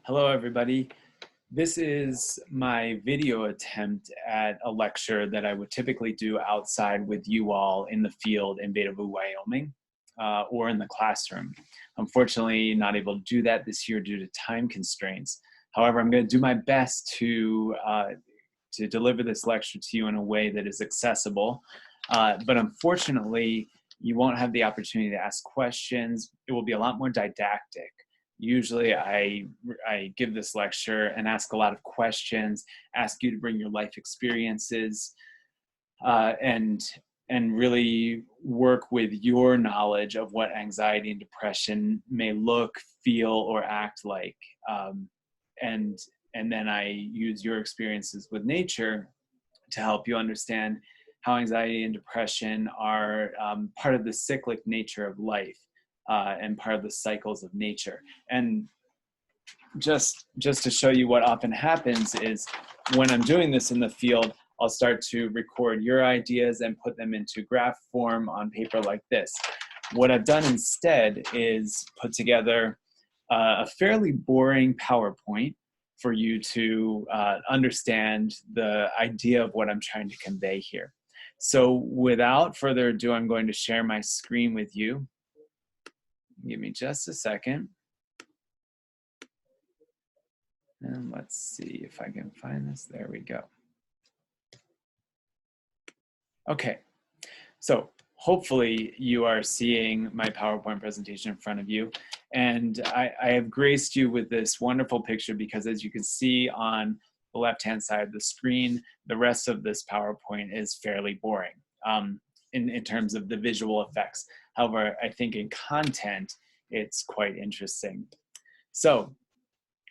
Hello, everybody. This is my video attempt at a lecture that I would typically do outside with you all in the field in Beta Vu, Wyoming, or in the classroom. Unfortunately, not able to do that this year due to time constraints. However, I'm going to do my best to deliver this lecture to you in a way that is accessible. But unfortunately, you won't have the opportunity to ask questions. It will be a lot more didactic. Usually I give this lecture and ask a lot of questions, ask you to bring your life experiences, and really work with your knowledge of what anxiety and depression may look, feel, or act like. And then I use your experiences with nature to help you understand how anxiety and depression are part of the cyclic nature of life. And part of the cycles of nature. And just to show you what often happens is when I'm doing this in the field, I'll start to record your ideas and put them into graph form on paper like this. What I've done instead is put together a fairly boring PowerPoint for you to understand the idea of what I'm trying to convey here. So without further ado, I'm going to share my screen with you. Give me just a second. And let's see if I can find this. There we go. Okay, so hopefully you are seeing my PowerPoint presentation in front of you. And I have graced you with this wonderful picture because as you can see on the left-hand side of the screen, the rest of this PowerPoint is fairly boring in terms of the visual effects. However, I think in content, it's quite interesting. So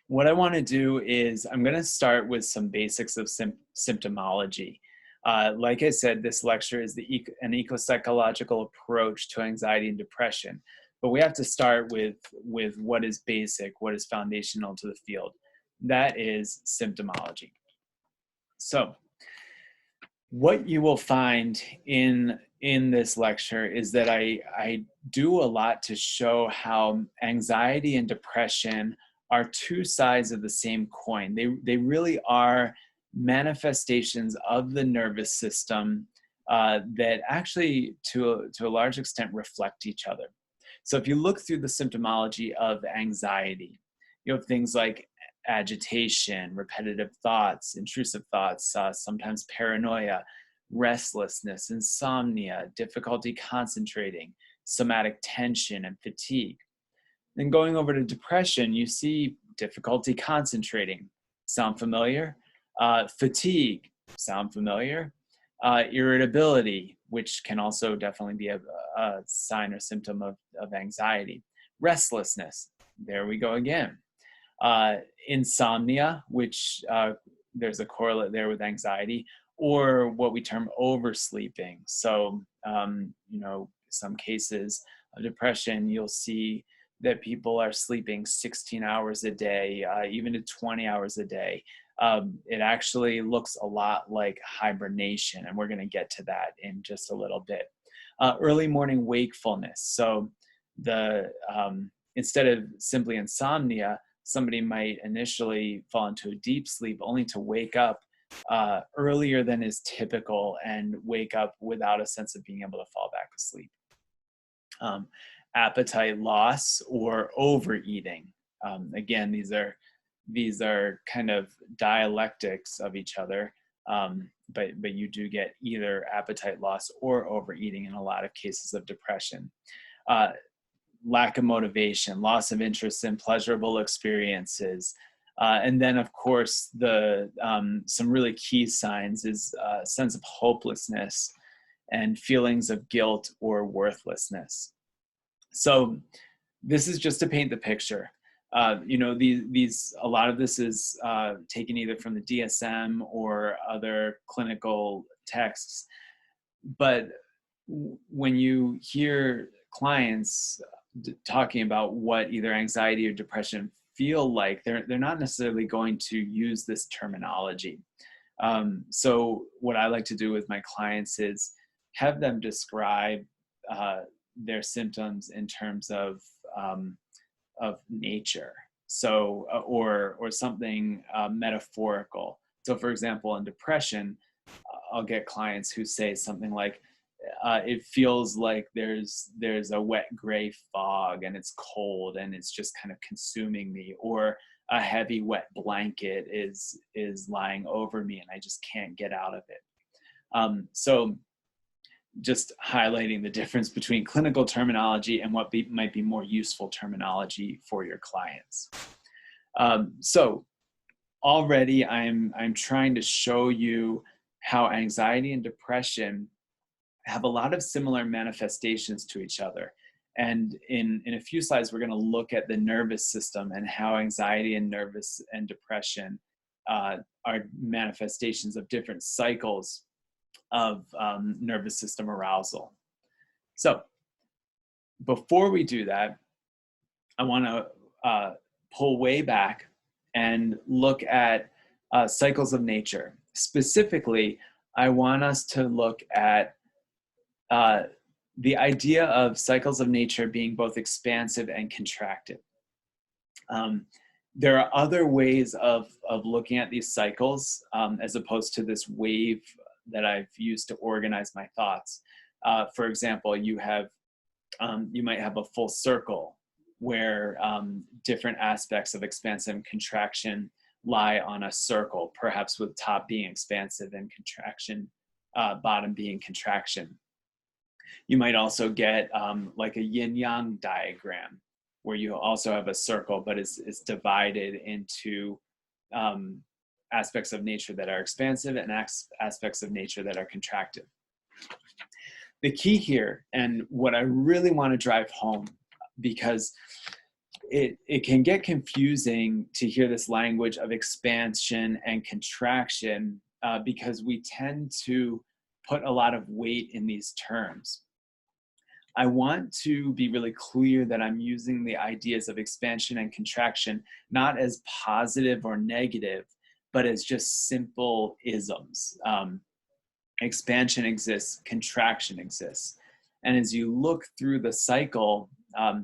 what I want to do is I'm going to start with some basics of symptomology. Like I said, this lecture is an ecopsychological approach to anxiety and depression. But we have to start with what is basic, what is foundational to the field. That is symptomology. So what you will find in this lecture is that I do a lot to show how anxiety and depression are two sides of the same coin. They really are manifestations of the nervous system that actually to a large extent reflect each other. So if you look through the symptomology of anxiety, you have things like agitation, repetitive thoughts, intrusive thoughts, sometimes paranoia, restlessness, insomnia, difficulty concentrating, somatic tension, and fatigue. Then going over to depression, you see difficulty concentrating. Sound familiar? Fatigue. Sound familiar? Irritability, which can also definitely be a sign or symptom of anxiety. Restlessness. There we go again. Insomnia, which there's a correlate there with anxiety, or what we term oversleeping. So, some cases of depression, you'll see that people are sleeping 16 hours a day, even to 20 hours a day. It actually looks a lot like hibernation, and we're going to get to that in just a little bit. Early morning wakefulness. So instead of simply insomnia, somebody might initially fall into a deep sleep only to wake up earlier than is typical and wake up without a sense of being able to fall back asleep. Appetite loss or overeating. Again, these are kind of dialectics of each other, but you do get either appetite loss or overeating in a lot of cases of depression. Lack of motivation, loss of interest in pleasurable experiences. And then, of course, some really key signs is a sense of hopelessness and feelings of guilt or worthlessness. So this is just to paint the picture. A lot of this is taken either from the DSM or other clinical texts. But when you hear clients talking about what either anxiety or depression feel like, they're not necessarily going to use this terminology. So what I like to do with my clients is have them describe their symptoms in terms of nature. or something metaphorical. So for example, in depression, I'll get clients who say something like, it feels like there's a wet gray fog and it's cold and it's just kind of consuming me, or a heavy wet blanket is lying over me and I just can't get out of it. So just highlighting the difference between clinical terminology and what might be more useful terminology for your clients. So already I'm trying to show you how anxiety and depression have a lot of similar manifestations to each other. And in a few slides, we're going to look at the nervous system and how anxiety and depression are manifestations of different cycles of nervous system arousal. So before we do that, I want to pull way back and look at cycles of nature. Specifically, I want us to look at the idea of cycles of nature being both expansive and contracted. There are other ways of looking at these cycles as opposed to this wave that I've used to organize my thoughts. For example, you might have a full circle where different aspects of expansion and contraction lie on a circle, perhaps with top being expansive and contraction, bottom being contraction. You might also get like a yin-yang diagram where you also have a circle, but it's divided into aspects of nature that are expansive and aspects of nature that are contracted. The key here, and what I really want to drive home, because it can get confusing to hear this language of expansion and contraction because we tend to put a lot of weight in these terms. I want to be really clear that I'm using the ideas of expansion and contraction not as positive or negative, but as just simple isms. Expansion exists, contraction exists. And as you look through the cycle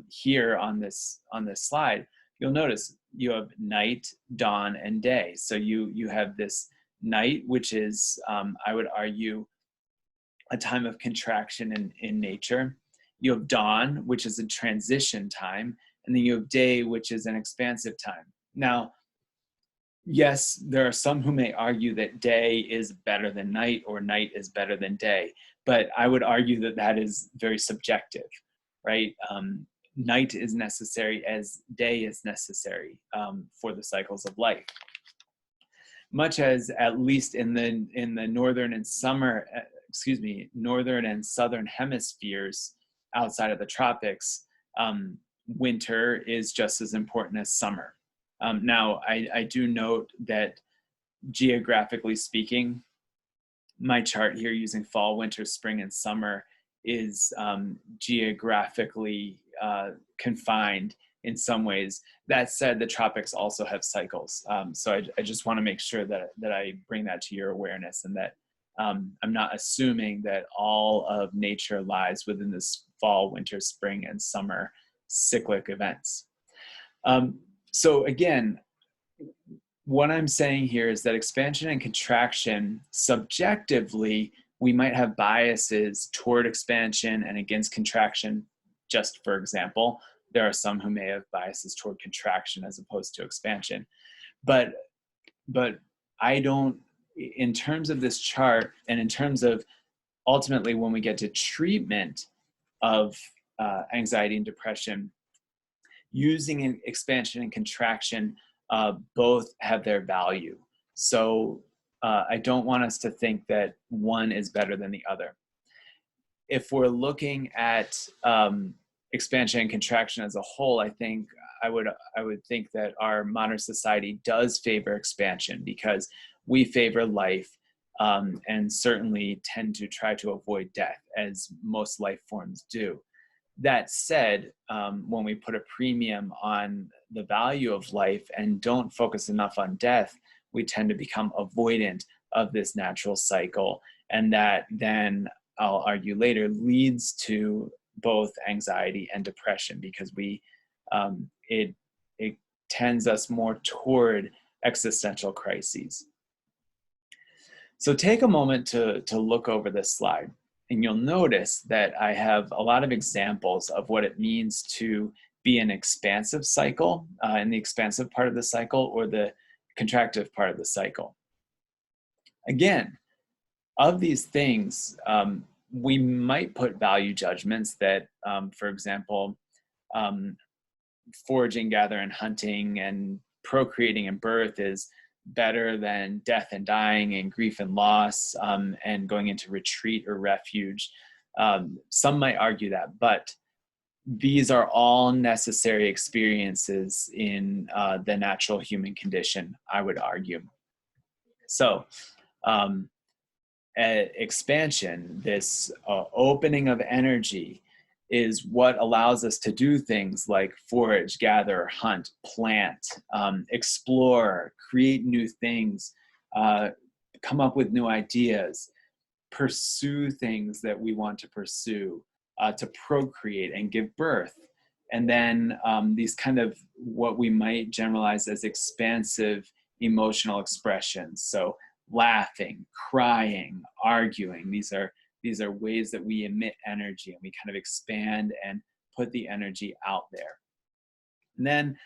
here on this slide, you'll notice you have night, dawn, and day. So you have this night, which is, I would argue, a time of contraction in nature. You have dawn, which is a transition time, and then you have day, which is an expansive time. Now, yes, there are some who may argue that day is better than night or night is better than day, but I would argue that that is very subjective, right? Night is necessary as day is necessary for the cycles of life. Much as, at least in the northern and northern and southern hemispheres outside of the tropics, winter is just as important as summer. Now, I do note that geographically speaking, my chart here using fall, winter, spring, and summer is geographically confined in some ways. That said, the tropics also have cycles. So I just want to make sure that I bring that to your awareness, and that I'm not assuming that all of nature lies within this fall, winter, spring, and summer cyclic events. So again, what I'm saying here is that expansion and contraction, subjectively, we might have biases toward expansion and against contraction. Just for example, there are some who may have biases toward contraction as opposed to expansion. But I don't, in terms of this chart, and in terms of ultimately when we get to treatment of anxiety and depression, using an expansion and contraction both have their value. So I don't want us to think that one is better than the other. If we're looking at expansion and contraction as a whole, I think I would think that our modern society does favor expansion because we favor life and certainly tend to try to avoid death, as most life forms do. That said, when we put a premium on the value of life and don't focus enough on death, we tend to become avoidant of this natural cycle. And that then, I'll argue later, leads to both anxiety and depression, because it tends us more toward existential crises. So take a moment to look over this slide, and you'll notice that I have a lot of examples of what it means to be an expansive cycle, in the expansive part of the cycle, or the contractive part of the cycle. Again, of these things, we might put value judgments that, for example, foraging, gathering, hunting, and procreating and birth is better than death and dying and grief and loss, and going into retreat or refuge. Some might argue that, but these are all necessary experiences in the natural human condition, I would argue. So expansion, this opening of energy, is what allows us to do things like forage, gather, hunt, plant, explore, create new things, come up with new ideas, pursue things that we want to pursue, to procreate and give birth. And then these kind of what we might generalize as expansive emotional expressions. So laughing, crying, arguing, these are ways that we emit energy, and we kind of expand and put the energy out there. And then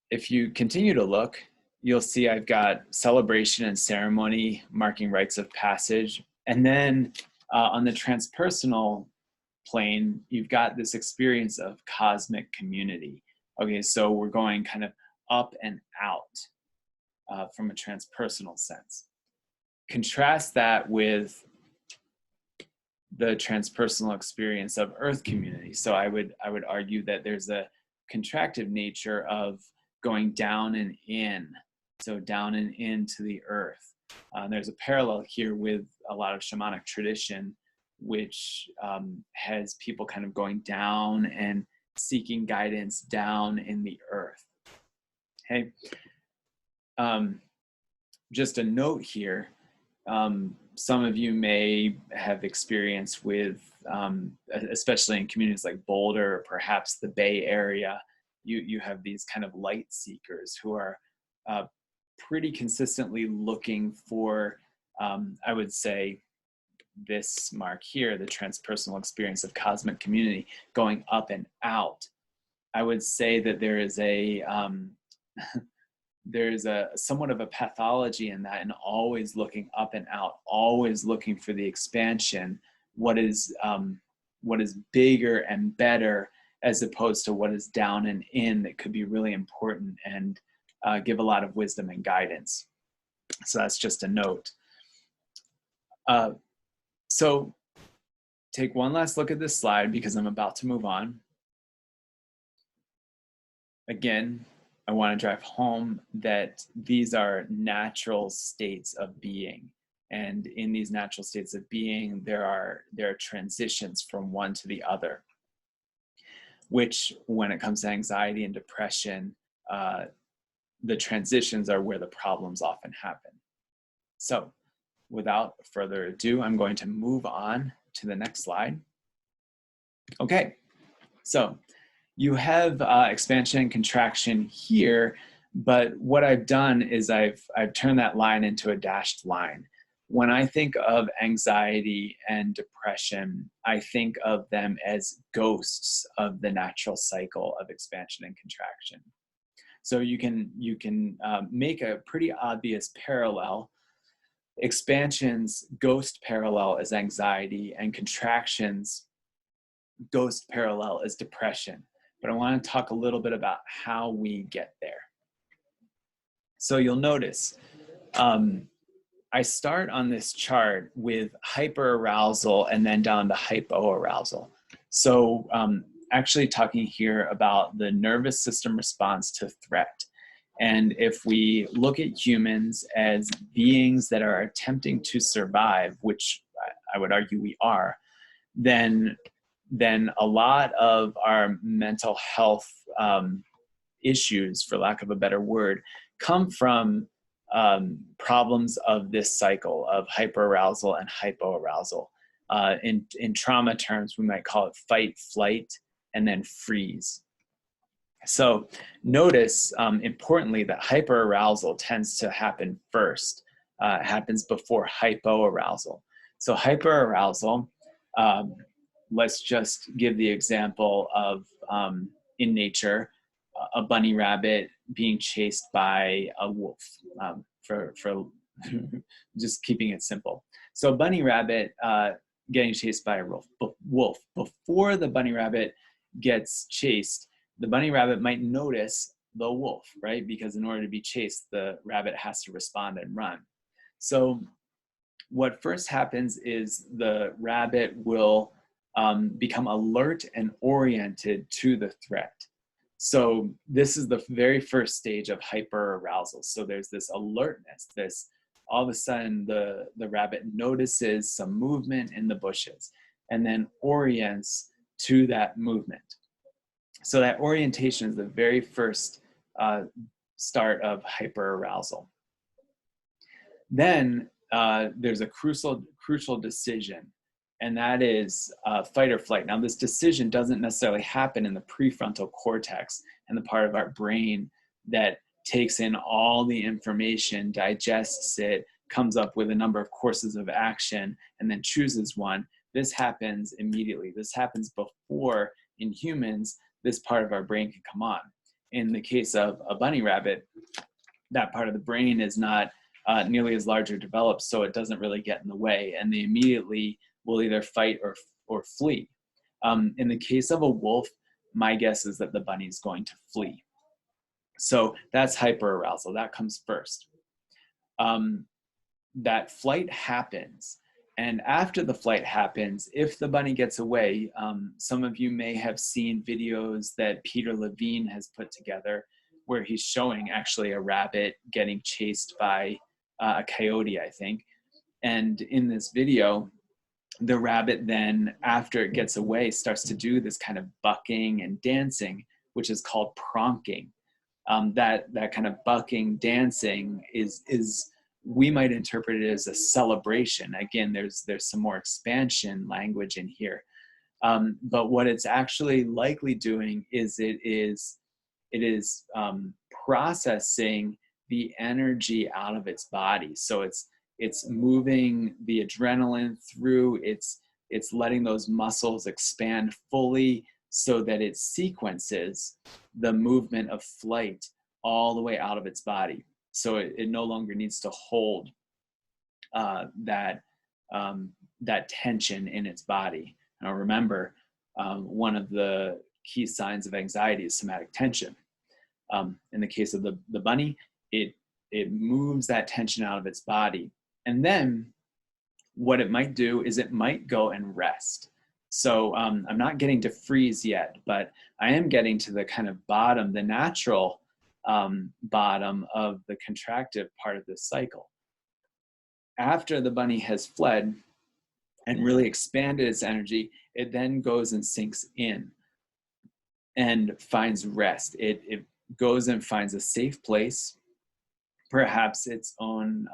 if you continue to look, you'll see I've got celebration and ceremony marking rites of passage. And then on the transpersonal plane, you've got this experience of cosmic community. Okay, so we're going kind of up and out from a transpersonal sense. Contrast that with the transpersonal experience of earth community. So I would argue that there's a contractive nature of going down and in, so down and into the earth. There's a parallel here with a lot of shamanic tradition, which has people kind of going down and seeking guidance down in the earth. Okay. Just a note here. Some of you may have experience with, especially in communities like Boulder, or perhaps the Bay Area, you have these kind of light seekers who are pretty consistently looking for, I would say, this mark here, the transpersonal experience of cosmic community, going up and out. I would say that there is there's a somewhat of a pathology in that, and always looking up and out, always looking for the expansion, what is bigger and better, as opposed to what is down and in, that could be really important and give a lot of wisdom and guidance. So that's just a note. So take one last look at this slide, because I'm about to move on. Again, I want to drive home that these are natural states of being. And in these natural states of being, there are transitions from one to the other, which, when it comes to anxiety and depression, the transitions are where the problems often happen. So without further ado, I'm going to move on to the next slide. Okay, so you have expansion and contraction here, but what I've done is I've turned that line into a dashed line. When I think of anxiety and depression, I think of them as ghosts of the natural cycle of expansion and contraction. So you can make a pretty obvious parallel. Expansion's ghost parallel is anxiety, and contraction's ghost parallel is depression. But I want to talk a little bit about how we get there. So you'll notice I start on this chart with hyperarousal and then down to hypoarousal. So actually talking here about the nervous system response to threat. And if we look at humans as beings that are attempting to survive, which I would argue we are, then a lot of our mental health issues, for lack of a better word, come from problems of this cycle of hyperarousal and hypoarousal. In trauma terms, we might call it fight, flight, and then freeze. So notice, importantly, that hyperarousal tends to happen first, happens before hypoarousal. So hyperarousal, um, let's just give the example of in nature, a bunny rabbit being chased by a wolf, for just keeping it simple. So a bunny rabbit getting chased by a wolf. Before the bunny rabbit gets chased, the bunny rabbit might notice the wolf, right? Because in order to be chased, the rabbit has to respond and run. So what first happens is the rabbit will become alert and oriented to the threat. So this is the very first stage of hyperarousal. So there's this alertness, this all of a sudden the rabbit notices some movement in the bushes and then orients to that movement. So that orientation is the very first start of hyperarousal. Then there's a crucial decision, and that is fight or flight. Now, this decision doesn't necessarily happen in the prefrontal cortex and the part of our brain that takes in all the information, digests it, comes up with a number of courses of action, and then chooses one. This happens immediately. This happens before, in humans, this part of our brain can come on. In the case of a bunny rabbit, that part of the brain is not nearly as large or developed, so it doesn't really get in the way, and they immediately will either fight or flee. In the case of a wolf, my guess is that the bunny is going to flee. So that's hyperarousal. That comes first. That flight happens. And after the flight happens, if the bunny gets away, some of you may have seen videos that Peter Levine has put together where he's showing actually a rabbit getting chased by a coyote, I think. And in this video, the rabbit then, after it gets away, starts to do this kind of bucking and dancing, which is called pronking. That kind of bucking, dancing is we might interpret it as a celebration. Again, there's some more expansion language in here. But what it's actually likely doing is it is processing the energy out of its body. So it's moving the adrenaline through, it's letting those muscles expand fully so that it sequences the movement of flight all the way out of its body. So it no longer needs to hold that tension in its body. Now remember, one of the key signs of anxiety is somatic tension. In the case of the bunny, it moves that tension out of its body. And then what it might do is it might go and rest. So I'm not getting to freeze yet, but I am getting to the kind of bottom, the natural bottom of the contractive part of this cycle. After the bunny has fled and really expanded its energy, it then goes and sinks in and finds rest. It goes and finds a safe place, perhaps its own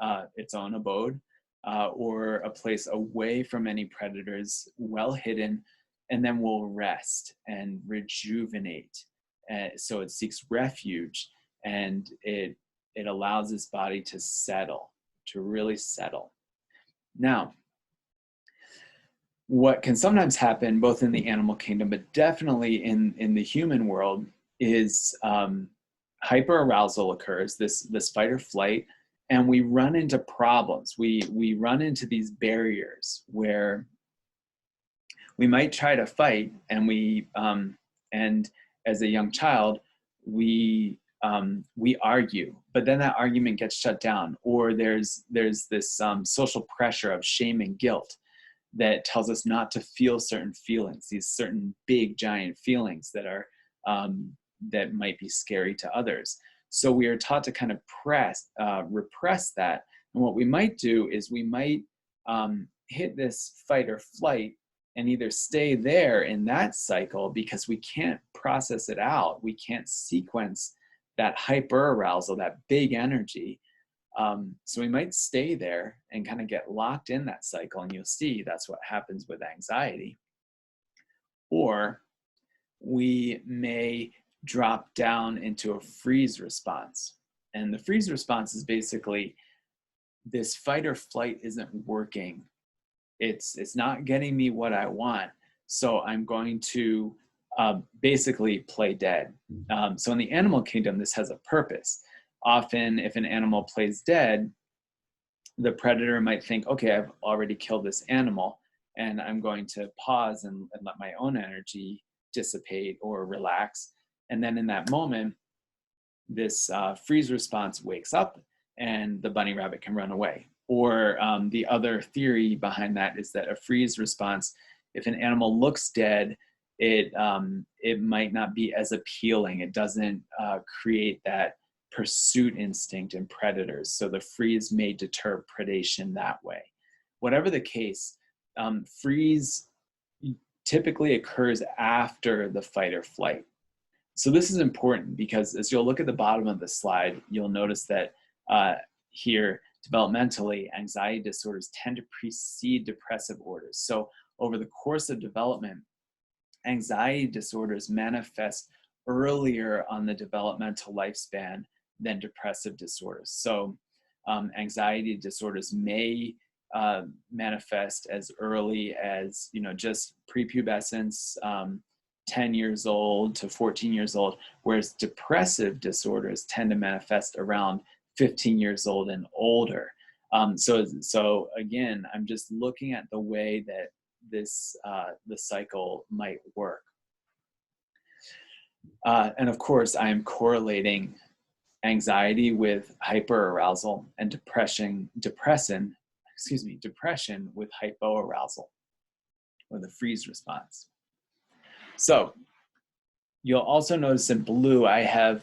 abode, or a place away from any predators, well hidden, and then will rest and rejuvenate. So it seeks refuge, and it allows its body to settle, to really settle. Now, what can sometimes happen both in the animal kingdom, but definitely in the human world, is hyperarousal occurs, this fight or flight, and we run into problems. We run into these barriers where we might try to fight, and and as a young child, we argue, but then that argument gets shut down, or there's this social pressure of shame and guilt that tells us not to feel certain feelings, these certain big giant feelings that are that might be scary to others. So we are taught to kind of repress that. And what we might do is we might hit this fight or flight and either stay there in that cycle because we can't process it out. We can't sequence that hyperarousal, that big energy. So we might stay there and kind of get locked in that cycle. And you'll see that's what happens with anxiety. Or we may drop down into a freeze response. And the freeze response is basically this fight or flight isn't working. It's not getting me what I want. So I'm going to basically play dead. So in the animal kingdom, this has a purpose. Often if an animal plays dead, the predator might think, okay, I've already killed this animal and I'm going to pause and let my own energy dissipate or relax. And then in that moment, this freeze response wakes up and the bunny rabbit can run away. Or the other theory behind that is that a freeze response, if an animal looks dead, it might not be as appealing. It doesn't create that pursuit instinct in predators. So the freeze may deter predation that way. Whatever the case, freeze typically occurs after the fight or flight. So this is important because as you'll look at the bottom of the slide, you'll notice that here, developmentally, anxiety disorders tend to precede depressive orders. So over the course of development, anxiety disorders manifest earlier on the developmental lifespan than depressive disorders. So anxiety disorders may manifest as early as, just prepubescence, 10 years old to 14 years old, whereas depressive disorders tend to manifest around 15 years old and older. So again, I'm just looking at the way that the cycle might work. And of course, I am correlating anxiety with hyperarousal and depression with hypoarousal, or the freeze response. So you'll also notice in blue, I have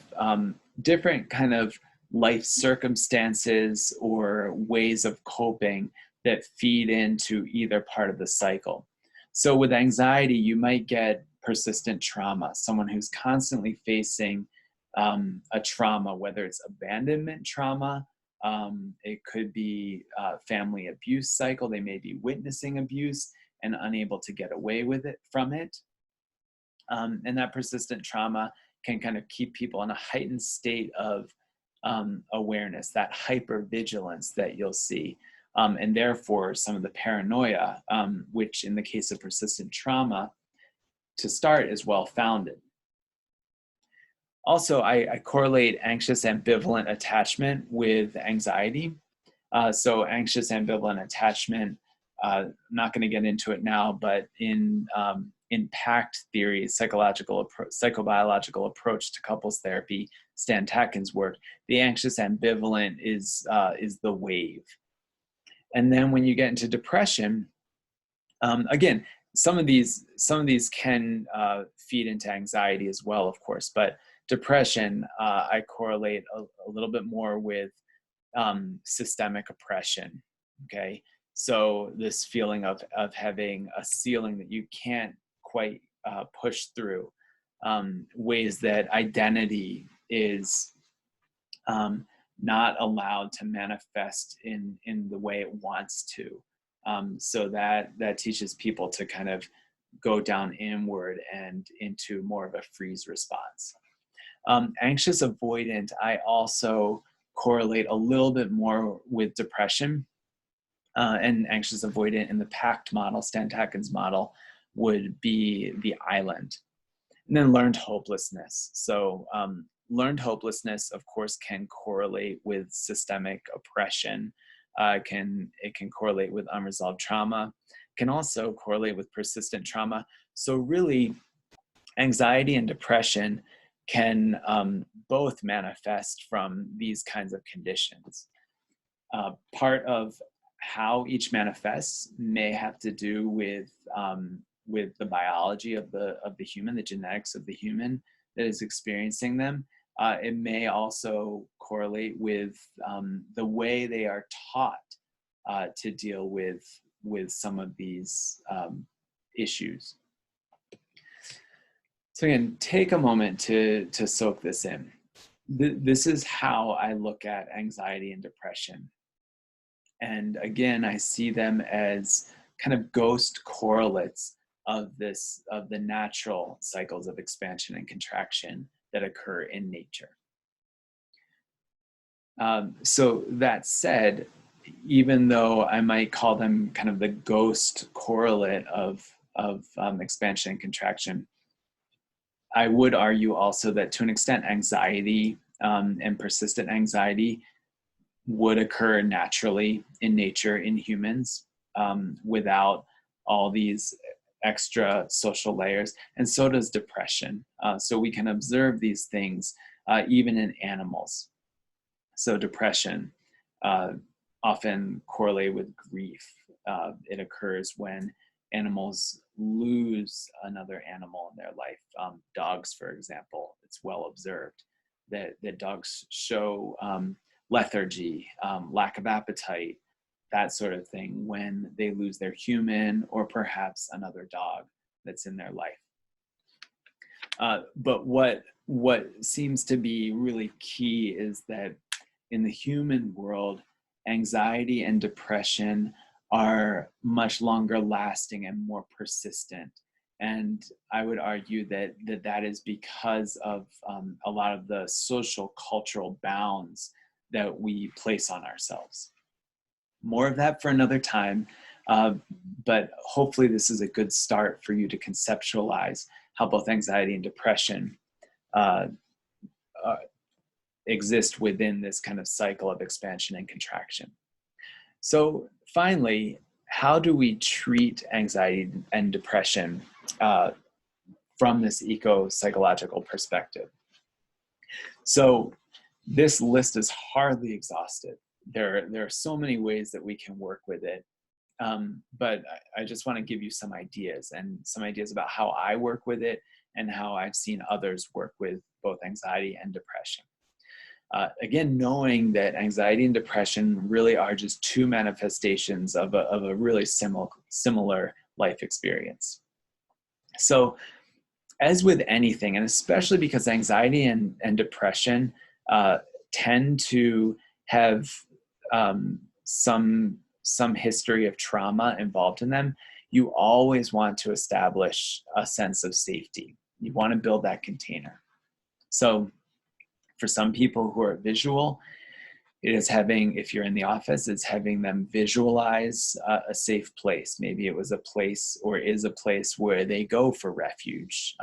different kind of life circumstances or ways of coping that feed into either part of the cycle. So with anxiety, you might get persistent trauma, someone who's constantly facing a trauma, whether it's abandonment trauma, it could be family abuse cycle, they may be witnessing abuse and unable to get away with it from it. And that persistent trauma can kind of keep people in a heightened state of awareness, that hypervigilance that you'll see. And therefore, some of the paranoia, which in the case of persistent trauma, to start, is well-founded. Also, I correlate anxious ambivalent attachment with anxiety. So anxious ambivalent attachment, not going to get into it now, but in PACT theory, psychobiological approach to couples therapy, Stan Tatkin's work, the anxious ambivalent is the wave. And then when you get into depression, again, some of these can feed into anxiety as well, of course, but depression, I correlate a little bit more with systemic oppression, okay? So this feeling of having a ceiling that you can't quite push through, ways that identity is not allowed to manifest in the way it wants to. So that teaches people to kind of go down inward and into more of a freeze response. Anxious avoidant, I also correlate a little bit more with depression, and anxious avoidant in the PACT model, Stan Tatkin's model, would be the island. And then learned hopelessness. So learned hopelessness, of course, can correlate with systemic oppression. It can correlate with unresolved trauma. It can also correlate with persistent trauma. So really, anxiety and depression can both manifest from these kinds of conditions. Part of how each manifests may have to do with the biology of the human, the genetics of the human that is experiencing them. It may also correlate with the way they are taught to deal with some of these issues. So again, take a moment to soak this in. This is how I look at anxiety and depression. And again, I see them as kind of ghost correlates of the natural cycles of expansion and contraction that occur in nature. So that said, even though I might call them kind of the ghost correlate of expansion and contraction, I would argue also that to an extent, anxiety and persistent anxiety would occur naturally in nature in humans without all these extra social layers, and so does depression. So we can observe these things even in animals. So depression often correlated with grief. It occurs when animals lose another animal in their life. Dogs, for example, it's well observed that dogs show lethargy, lack of appetite, that sort of thing when they lose their human or perhaps another dog that's in their life. But what seems to be really key is that in the human world, anxiety and depression are much longer lasting and more persistent. And I would argue that that is because of a lot of the social cultural bounds that we place on ourselves. More of that for another time, but hopefully this is a good start for you to conceptualize how both anxiety and depression exist within this kind of cycle of expansion and contraction. So finally, how do we treat anxiety and depression from this ecopsychological perspective? So this list is hardly exhaustive. There are so many ways that we can work with it. But I just want to give you some ideas about how I work with it and how I've seen others work with both anxiety and depression. Again, knowing that anxiety and depression really are just two manifestations of a really similar life experience. So as with anything, and especially because anxiety and depression tend to have some history of trauma involved in them, you always want to establish a sense of safety. You want to build that container. So for some people who are visual, it is having, if you're in the office, it's having them visualize a safe place. Maybe it was a place or is a place where they go for refuge.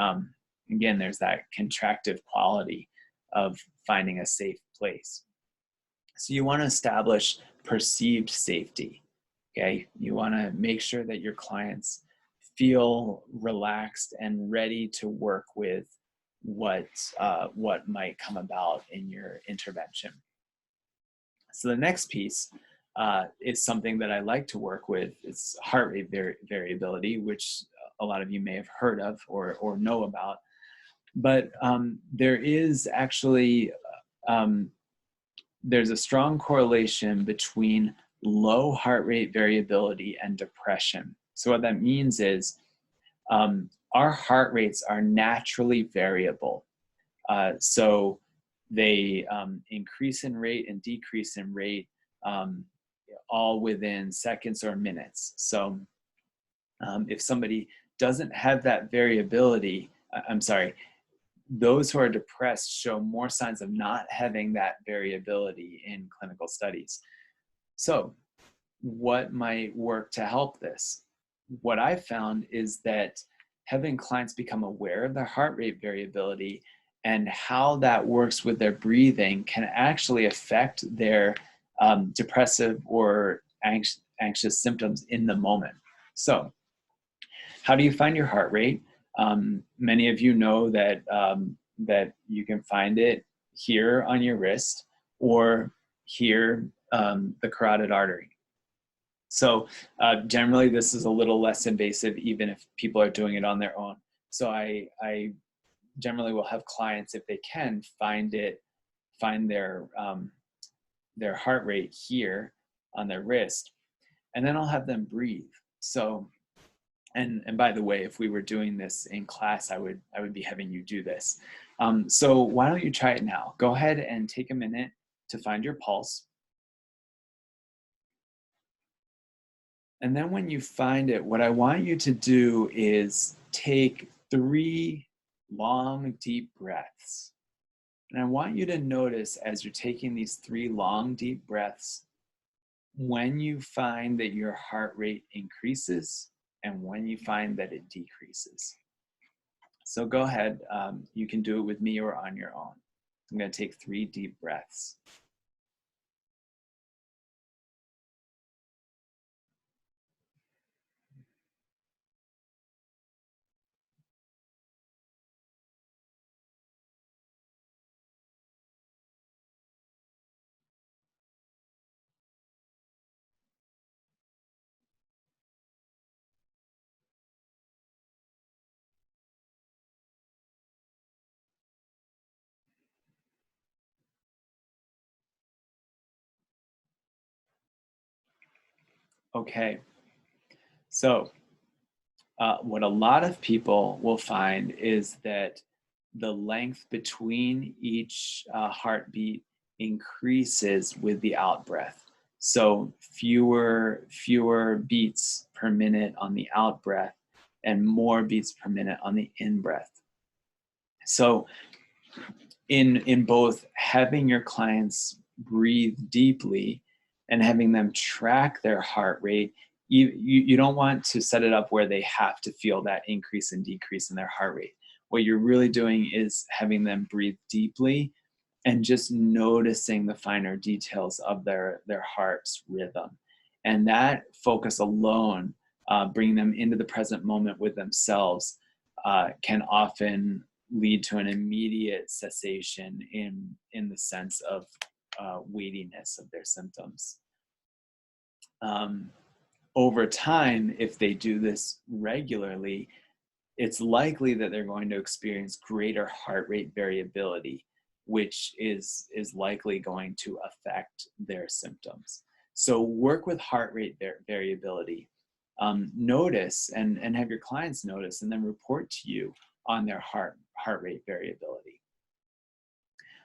Again, there's that contractive quality of finding a safe place. So you want to establish perceived safety, okay? You want to make sure that your clients feel relaxed and ready to work with what might come about in your intervention. So the next piece is something that I like to work with. It's heart rate variability, which a lot of you may have heard of or know about. But there is actually, there's a strong correlation between low heart rate variability and depression. So what that means is our heart rates are naturally variable. So they increase in rate and decrease in rate all within seconds or minutes. So if somebody doesn't have that variability, those who are depressed show more signs of not having that variability in clinical studies. So what might work to help this? What I've found is that having clients become aware of their heart rate variability and how that works with their breathing can actually affect their depressive or anxious symptoms in the moment. So how do you find your heart rate? Many of you know that that you can find it here on your wrist or here, the carotid artery. So generally this is a little less invasive even if people are doing it on their own. So I generally will have clients, if they can, find their heart rate here on their wrist, and then I'll have them breathe. So and by the way, if we were doing this in class, I would be having you do this. So why don't you try it now? Go ahead and take a minute to find your pulse. And then when you find it, what I want you to do is take 3 long, deep breaths. And I want you to notice as you're taking these 3 long, deep breaths, when you find that your heart rate increases and when you find that it decreases. So go ahead, you can do it with me or on your own. I'm going to take 3 deep breaths. Okay, so what a lot of people will find is that the length between each heartbeat increases with the out breath. So fewer beats per minute on the out breath and more beats per minute on the in breath. So in both having your clients breathe deeply and having them track their heart rate, you don't want to set it up where they have to feel that increase and decrease in their heart rate. What you're really doing is having them breathe deeply and just noticing the finer details of their heart's rhythm. And that focus alone, bringing them into the present moment with themselves, can often lead to an immediate cessation in the sense of weightiness of their symptoms. Over time, if they do this regularly, it's likely that they're going to experience greater heart rate variability, which is likely going to affect their symptoms. So work with heart rate variability. Notice and have your clients notice and then report to you on their heart rate variability.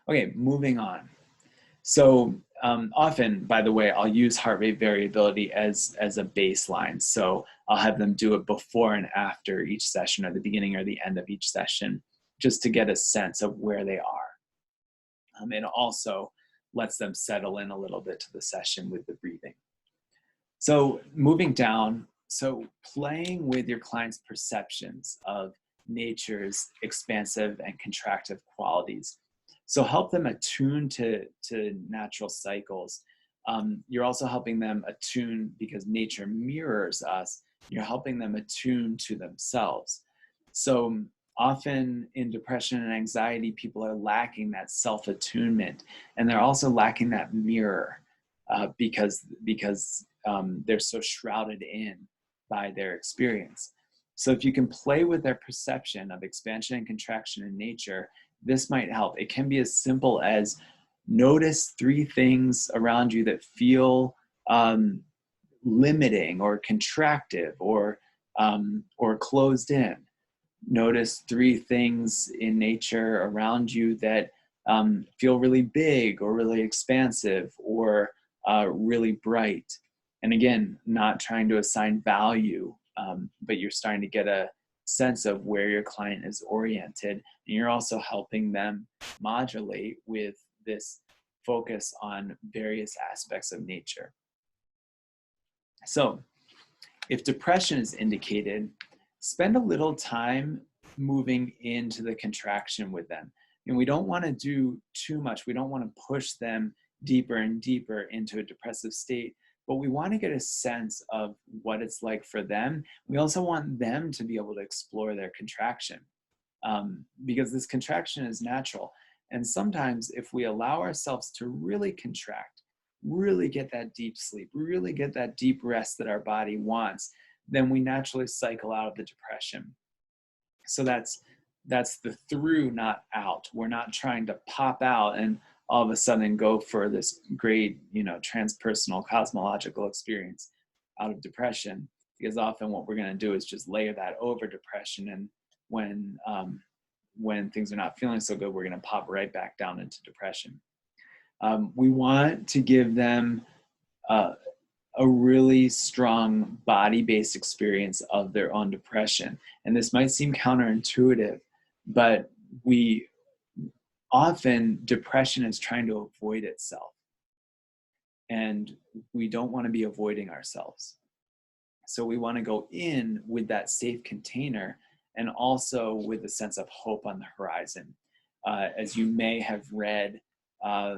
Okay, moving on. So often, by the way, I'll use heart rate variability as a baseline. So I'll have them do it before and after each session, or the beginning or the end of each session, just to get a sense of where they are. And also lets them settle in a little bit to the session with the breathing. So moving down, so playing with your client's perceptions of nature's expansive and contractive qualities. So help them attune to natural cycles. You're also helping them attune, because nature mirrors us, you're helping them attune to themselves. So often in depression and anxiety, people are lacking that self-attunement, and they're also lacking that mirror because they're so shrouded in by their experience. So if you can play with their perception of expansion and contraction in nature, this might help. It can be as simple as notice 3 things around you that feel limiting or contractive or closed in. Notice 3 things in nature around you that feel really big or really expansive or really bright. And again, not trying to assign value, but you're starting to get a sense of where your client is oriented. And you're also helping them modulate with this focus on various aspects of nature. So if depression is indicated, spend a little time moving into the contraction with them. And we don't want to do too much. We don't want to push them deeper and deeper into a depressive state, but we want to get a sense of what it's like for them. We also want them to be able to explore their contraction, because this contraction is natural. And sometimes if we allow ourselves to really contract, really get that deep sleep, really get that deep rest that our body wants, then we naturally cycle out of the depression. So that's the through, not out. We're not trying to pop out and all of a sudden go for this great, transpersonal cosmological experience out of depression, because often what we're going to do is just layer that over depression, and when things are not feeling so good, we're going to pop right back down into depression. We want to give them a really strong body-based experience of their own depression. And this might seem counterintuitive, but we often depression is trying to avoid itself, and we don't want to be avoiding ourselves. So we want to go in with that safe container and also with a sense of hope on the horizon. As you may have read uh,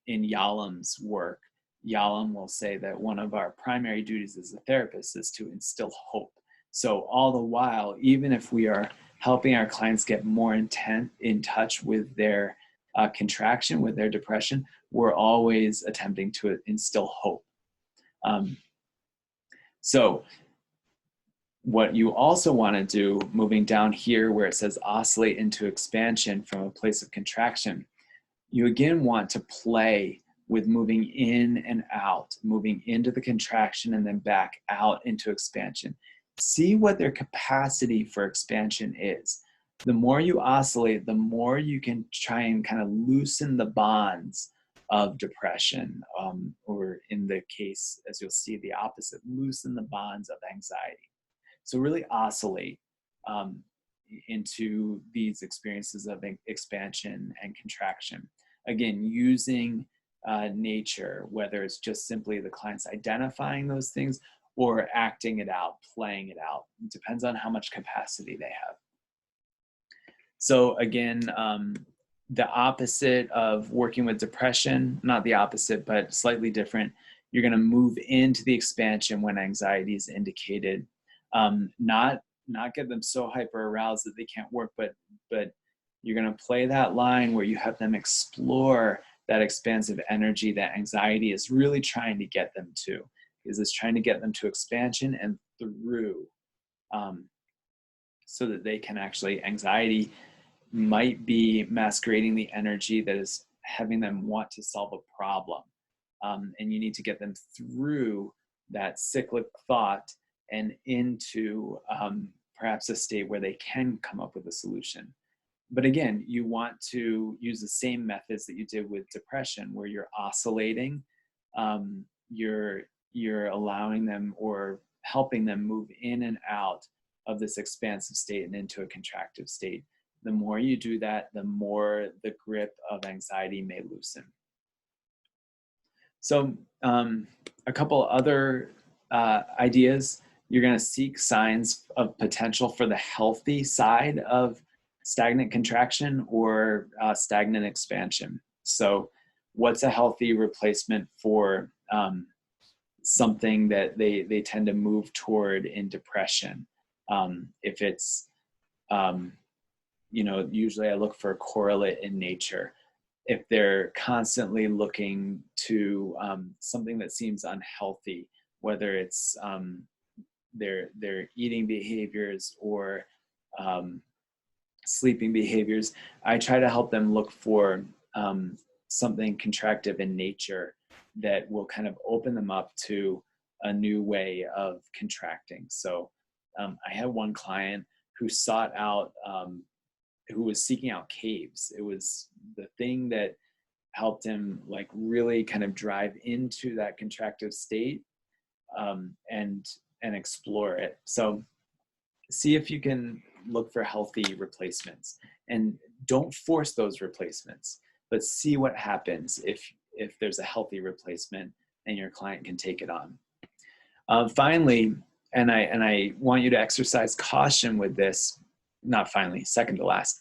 in Yalam's work, Yalam will say that one of our primary duties as a therapist is to instill hope. So all the while, even if we are helping our clients get more in touch with their contraction, with their depression, we're always attempting to instill hope. So what you also want to do, moving down here where it says oscillate into expansion from a place of contraction, you again want to play with moving in and out, moving into the contraction and then back out into expansion. See what their capacity for expansion is. The more you oscillate, the more you can try and kind of loosen the bonds of depression, or in the case, as you'll see, the opposite, loosen the bonds of anxiety. So really oscillate into these experiences of expansion and contraction. Again, using nature, whether it's just simply the clients identifying those things or acting it out, playing it out. It depends on how much capacity they have. So again, the opposite of working with depression, not the opposite, but slightly different, you're going to move into the expansion when anxiety is indicated. Not get them so hyper aroused that they can't work, but you're going to play that line where you have them explore that expansive energy that anxiety is really trying to get them to, because it's trying to get them to expansion and through, so that they can actually, anxiety might be masquerading the energy that is having them want to solve a problem. And you need to get them through that cyclic thought and into perhaps a state where they can come up with a solution. But again, you want to use the same methods that you did with depression, where you're oscillating, you're allowing them or helping them move in and out of this expansive state and into a contractive state. The more you do that, the more the grip of anxiety may loosen. So a couple other ideas. You're going to seek signs of potential for the healthy side of stagnant contraction or stagnant expansion. So what's a healthy replacement for something that they tend to move toward in depression? If it's, usually I look for a correlate in nature. If they're constantly looking to something that seems unhealthy, whether it's their eating behaviors or sleeping behaviors, I try to help them look for something contractive in nature that will kind of open them up to a new way of contracting. So I had one client who sought out, who was seeking out caves. It was the thing that helped him like really kind of drive into that contractive state and explore it. So see if you can look for healthy replacements, and don't force those replacements, but see what happens if there's a healthy replacement and your client can take it on. Finally, and I want you to exercise caution with this, not finally, second to last,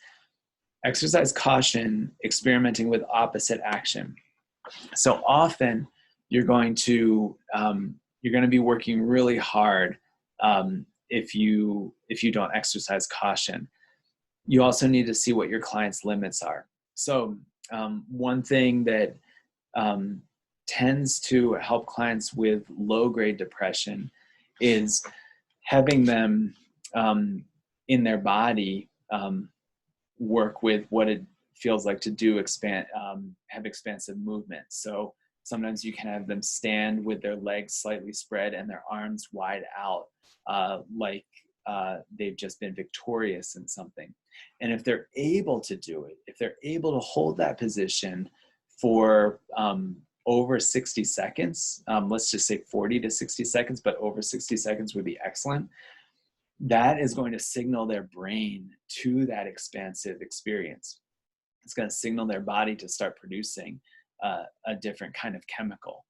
exercise caution experimenting with opposite action. So often you're going to be working really hard if you don't exercise caution. You also need to see what your client's limits are. So one thing that tends to help clients with low-grade depression is having them in their body work with what it feels like to do have expansive movement. So sometimes you can have them stand with their legs slightly spread and their arms wide out, like they've just been victorious in something. And if they're able to do it, if they're able to hold that position for over 60 seconds, let's just say 40 to 60 seconds, but over 60 seconds would be excellent. That is going to signal their brain to that expansive experience. It's going to signal their body to start producing a different kind of chemical.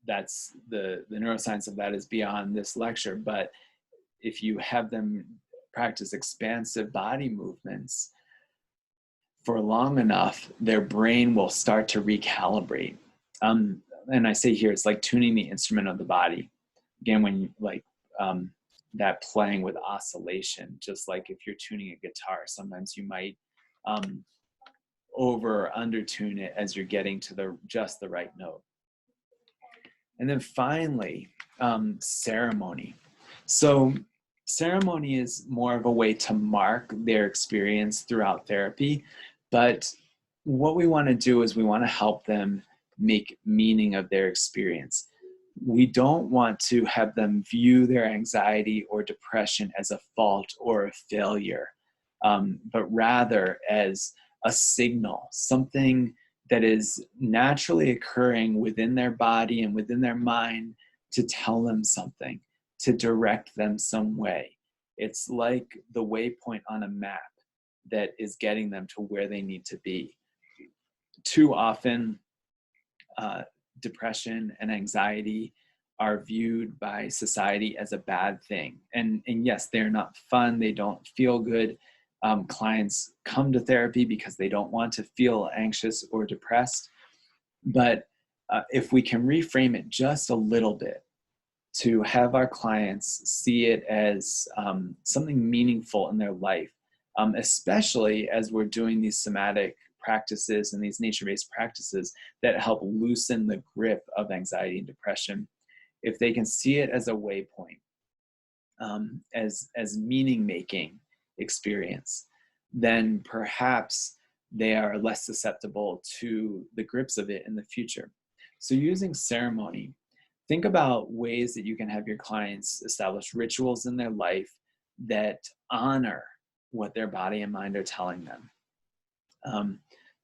That's the neuroscience of that is beyond this lecture, but if you have them practice expansive body movements for long enough, their brain will start to recalibrate. And I say here, it's like tuning the instrument of the body. Again, when you that playing with oscillation, just like if you're tuning a guitar, sometimes you might over or under tune it as you're getting to just the right note. And then finally, ceremony. So ceremony is more of a way to mark their experience throughout therapy, but what we want to do is we want to help them make meaning of their experience. We don't want to have them view their anxiety or depression as a fault or a failure, but rather as a signal, something that is naturally occurring within their body and within their mind to tell them something, to direct them some way. It's like the waypoint on a map that is getting them to where they need to be. Too often, depression and anxiety are viewed by society as a bad thing. And yes, they're not fun, they don't feel good. Clients come to therapy because they don't want to feel anxious or depressed. But if we can reframe it just a little bit to have our clients see it as something meaningful in their life, especially as we're doing these somatic practices and these nature-based practices that help loosen the grip of anxiety and depression, if they can see it as a waypoint, as meaning-making experience, then perhaps they are less susceptible to the grips of it in the future. So using ceremony, think about ways that you can have your clients establish rituals in their life that honor what their body and mind are telling them.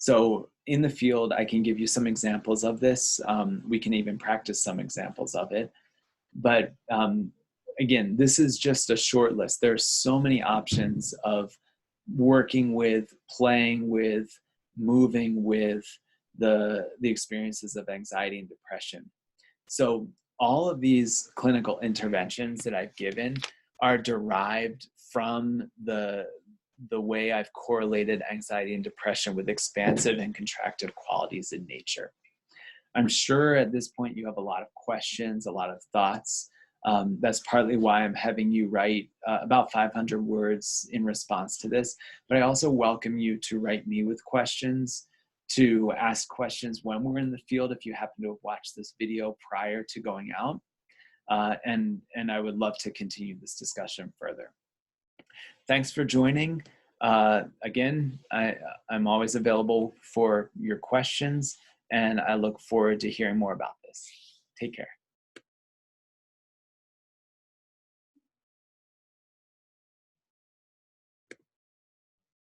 So in the field, I can give you some examples of this. We can even practice some examples of it. But again, this is just a short list. There's so many options of working with, playing with, moving with the experiences of anxiety and depression. So all of these clinical interventions that I've given are derived from the way I've correlated anxiety and depression with expansive and contractive qualities in nature. I'm sure at this point you have a lot of questions, a lot of thoughts. That's partly why I'm having you write about 500 words in response to this. But I also welcome you to write me with questions, to ask questions when we're in the field if you happen to have watched this video prior to going out. And I would love to continue this discussion further. Thanks for joining. Again, I'm always available for your questions, and I look forward to hearing more about this. Take care.